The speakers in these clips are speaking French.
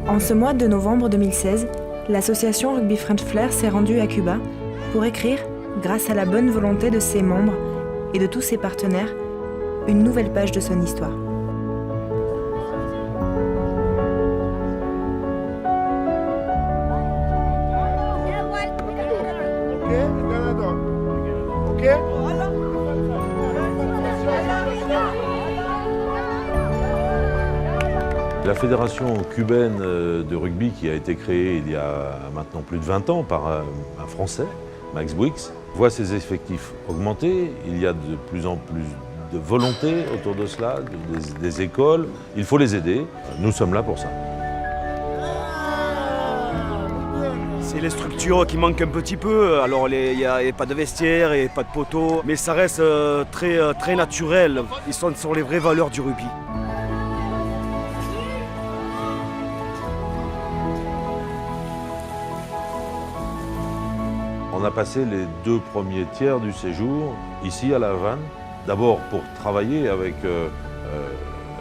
En ce mois de novembre 2016, l'association Rugby French Flair s'est rendue à Cuba pour écrire, grâce à la bonne volonté de ses membres et de tous ses partenaires, une nouvelle page de son histoire. La fédération cubaine de rugby qui a été créée il y a maintenant plus de 20 ans par un Français, Max Bouix, voit ses effectifs augmenter. Il y a de plus en plus de volonté autour de cela, des écoles. Il faut les aider. Nous sommes là pour ça. C'est les structures qui manquent un petit peu. Alors il n'y a pas de vestiaire et pas de poteaux, mais ça reste très naturel. Ils sont sur les vraies valeurs du rugby. On a passé les 2 premiers tiers du séjour ici à La Havane, d'abord pour travailler avec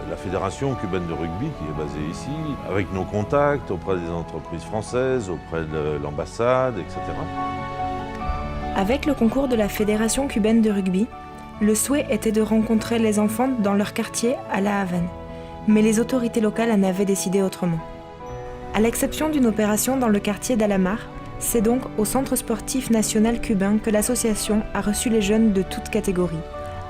la Fédération cubaine de rugby qui est basée ici, avec nos contacts auprès des entreprises françaises, auprès de l'ambassade, etc. Avec le concours de la Fédération cubaine de rugby, le souhait était de rencontrer les enfants dans leur quartier à La Havane. Mais les autorités locales en avaient décidé autrement. À l'exception d'une opération dans le quartier d'Alamar, c'est donc au Centre sportif national cubain que l'association a reçu les jeunes de toutes catégories,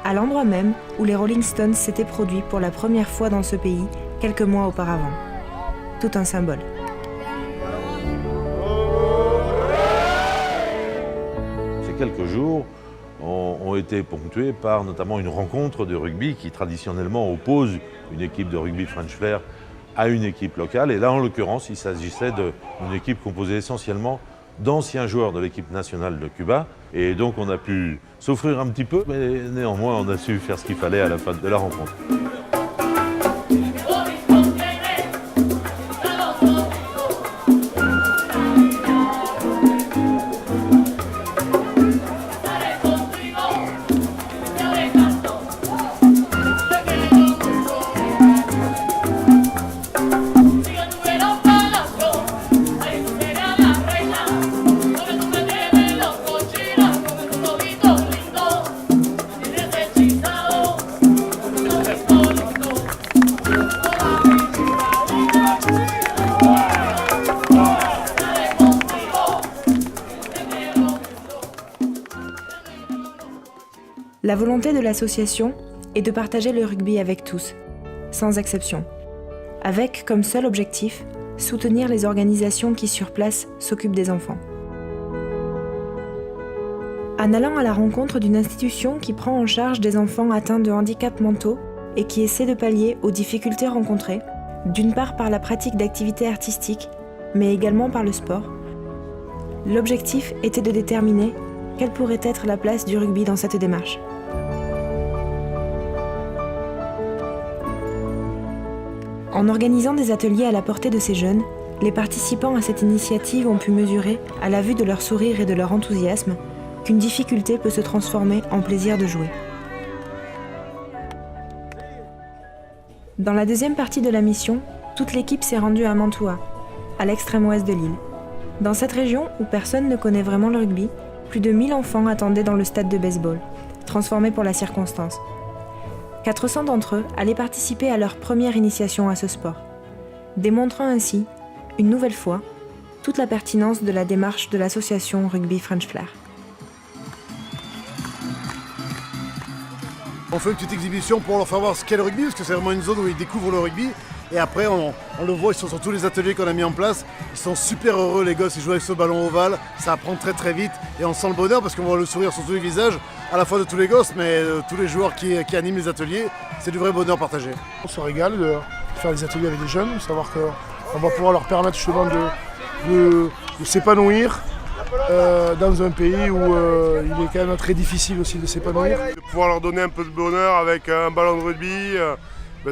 à l'endroit même où les Rolling Stones s'étaient produits pour la première fois dans ce pays quelques mois auparavant. Tout un symbole. Ces quelques jours ont été ponctués par notamment une rencontre de rugby qui traditionnellement oppose une équipe de rugby French Flair à une équipe locale. Et là, en l'occurrence, il s'agissait d'une équipe composée essentiellement d'anciens joueurs de l'équipe nationale de Cuba. Et donc on a pu s'offrir un petit peu, mais néanmoins on a su faire ce qu'il fallait à la fin de la rencontre. La volonté de l'association est de partager le rugby avec tous, sans exception, avec comme seul objectif soutenir les organisations qui sur place s'occupent des enfants. En allant à la rencontre d'une institution qui prend en charge des enfants atteints de handicaps mentaux et qui essaie de pallier aux difficultés rencontrées, d'une part par la pratique d'activités artistiques, mais également par le sport, l'objectif était de déterminer quelle pourrait être la place du rugby dans cette démarche. En organisant des ateliers à la portée de ces jeunes, les participants à cette initiative ont pu mesurer, à la vue de leur sourire et de leur enthousiasme, qu'une difficulté peut se transformer en plaisir de jouer. Dans la deuxième partie de la mission, toute l'équipe s'est rendue à Mantua, à l'extrême ouest de l'île. Dans cette région où personne ne connaît vraiment le rugby, plus de 1000 enfants attendaient dans le stade de baseball, transformé pour la circonstance. 400 d'entre eux allaient participer à leur première initiation à ce sport, démontrant ainsi, une nouvelle fois, toute la pertinence de la démarche de l'association Rugby French Flair. On fait une petite exhibition pour leur faire voir ce qu'est le rugby, parce que c'est vraiment une zone où ils découvrent le rugby. Et après, on le voit, ils sont sur tous les ateliers qu'on a mis en place. Ils sont super heureux, les gosses, ils jouent avec ce ballon ovale. Ça apprend très très vite et on sent le bonheur parce qu'on voit le sourire sur tous les visages, à la fois de tous les gosses, mais de tous les joueurs qui animent les ateliers. C'est du vrai bonheur partagé. On se régale de faire des ateliers avec des jeunes, savoir qu'on va pouvoir leur permettre justement de s'épanouir dans un pays où il est quand même très difficile aussi de s'épanouir. De pouvoir leur donner un peu de bonheur avec un ballon de rugby,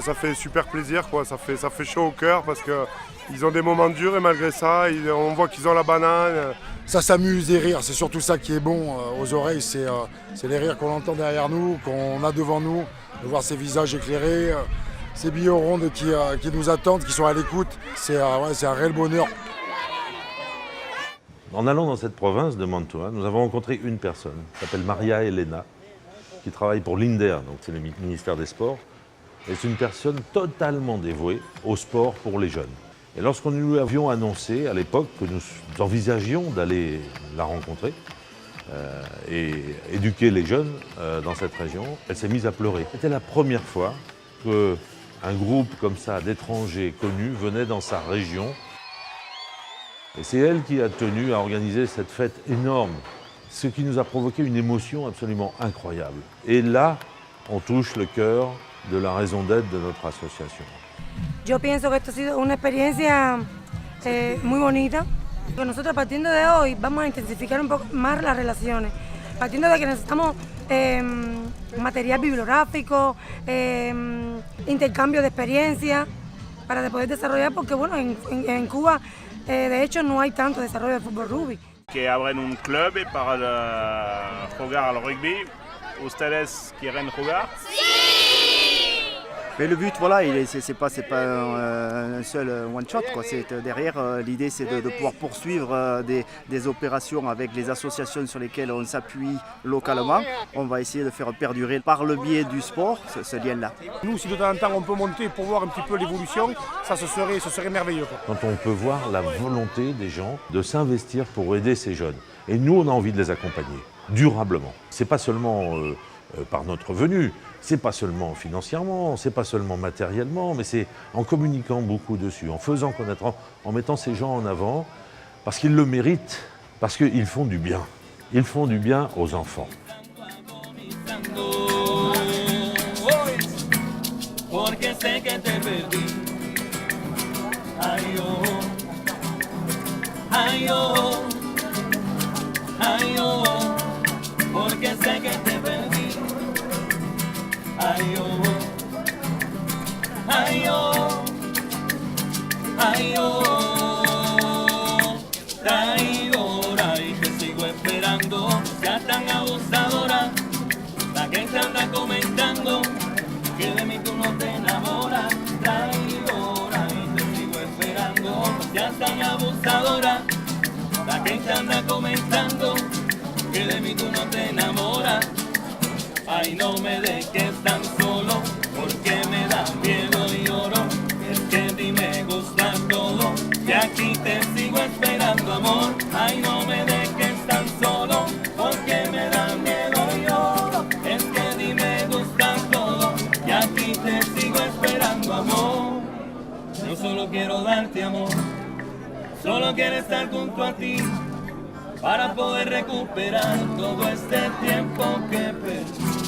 ça fait super plaisir, quoi. Ça fait chaud au cœur parce qu'ils ont des moments durs et malgré ça, on voit qu'ils ont la banane. Ça s'amuse et rire, c'est surtout ça qui est bon aux oreilles, c'est les rires qu'on entend derrière nous, qu'on a devant nous, de voir ces visages éclairés. ces billets rondes qui nous attendent, qui sont à l'écoute. C'est un réel bonheur. En allant dans cette province de Mantua, nous avons rencontré une personne, qui s'appelle Maria Elena, qui travaille pour l'INDER, donc c'est le ministère des Sports. Et c'est une personne totalement dévouée au sport pour les jeunes. Et lorsque nous lui avions annoncé à l'époque que nous envisagions d'aller la rencontrer et éduquer les jeunes dans cette région, elle s'est mise à pleurer. C'était la première fois qu'un groupe comme ça d'étrangers connus venait dans sa région. Et c'est elle qui a tenu à organiser cette fête énorme, ce qui nous a provoqué une émotion absolument incroyable. Et là, on touche le cœur de la raison d'être de notre association. Yo pienso que esto ha sido una experiencia muy bonita. Nosotros partiendo de hoy vamos a intensificar un poco más las relaciones, partiendo de que necesitamos material bibliográfico, intercambio de experiencias para poder desarrollar, porque bueno, en Cuba de hecho no hay tanto desarrollo de fútbol rugby. Que abren un club para jugar al rugby. ¿Ustedes quieren jugar? Mais le but, voilà, c'est pas un seul one-shot. Derrière, l'idée, c'est de pouvoir poursuivre des opérations avec les associations sur lesquelles on s'appuie localement. On va essayer de faire perdurer par le biais du sport ce lien-là. Nous, si de temps en temps on peut monter pour voir un petit peu l'évolution, ce serait merveilleux. Quand on peut voir la volonté des gens de s'investir pour aider ces jeunes. Et nous, on a envie de les accompagner durablement. C'est pas seulement par notre venue, c'est pas seulement financièrement, c'est pas seulement matériellement, mais c'est en communiquant beaucoup dessus, en faisant connaître, en mettant ces gens en avant, parce qu'ils le méritent, parce qu'ils font du bien. Ils font du bien aux enfants. Ay, oh, ay, oh, ay, oh, traidora y te sigo esperando, ya tan abusadora, la gente anda comentando que de mí tú no te enamoras, traidora y te sigo esperando, ya tan abusadora, la gente anda comentando que de mí tú no te enamoras. Ay, no me dejes tan solo, porque me da miedo y lloro. Es que a ti me gusta todo, y aquí te sigo esperando, amor. Ay, no me dejes tan solo, porque me da miedo y lloro. Es que a ti me gusta todo, y aquí te sigo esperando, amor. Yo solo quiero darte amor, solo quiero estar junto a ti, para poder recuperar todo este tiempo que perdí.